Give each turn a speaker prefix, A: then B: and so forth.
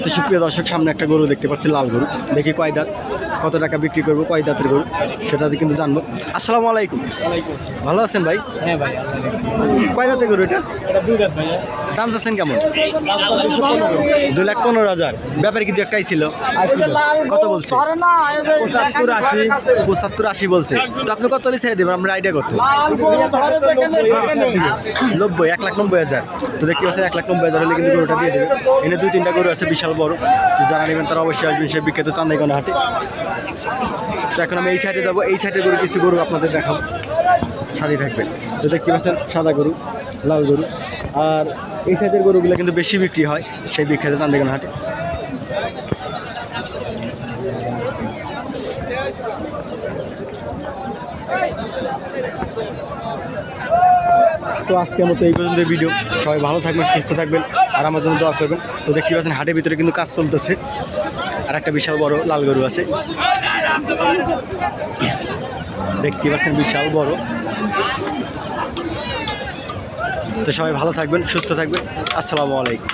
A: তো সুপ্রিয় দর্শক, সামনে একটা গরু দেখতে পাচ্ছি, লাল গরু। দেখি কয় দাঁত, কত টাকা বিক্রি করবো, কয় দাঁতের গরু সেটা কিন্তু জানবো। আসসালামু আলাইকুম। ভালো আছেন ভাই?
B: হ্যাঁ ভাই,
A: কয় দাঁতের গরু এটা?
B: দুই দাঁত ভাইয়া।
A: দাম চাচ্ছেন কেমন? 2,15,000। ব্যাপারে কিন্তু একটাই ছিল, কত বলছে? 75-80 বলছে। তো আপনি কত হলে ছেড়ে দেবেন? আমরা আইডিয়া করতে 90, 1,90,000। তো দেখতে পাচ্ছেন 1,90,000 হলে কিন্তু গরুটা দিয়ে দেবে। এনে 2-3টা গরু আছে বিশাল বড়। তো যারা নেবেন তারা অবশ্যই আসবেন সেই বিখ্যাত চান্দাইকোনা হাটে। তো এখন আমি এই সাইডে যাবো, এই সাইডে গরু কিছু গরু আপনাদের দেখাবো, সাথে থাকবেন। তো দেখতে পাচ্ছেন সাদা গরু, লাল গরু, আর এই সাইডের গরুগুলো কিন্তু বেশি বিক্রি হয় সেই বিখ্যাত চান্দাইকোনা হাটে। তো আজকের মতো এই পর্যন্ত ভিডিও। সবাই ভালো থাকবেন, সুস্থ থাকবেন, আর আমার জন্য দোয়া করবেন। তো দেখতে পাচ্ছেন হাটের ভিতরে কিন্তু কাজ চলতেছে, আর একটা বিশাল বড় লাল গরু আছে, দেখতে পাচ্ছেন বিশাল বড়। তো সবাই ভালো থাকবেন, সুস্থ থাকবেন। আসসালামু আলাইকুম।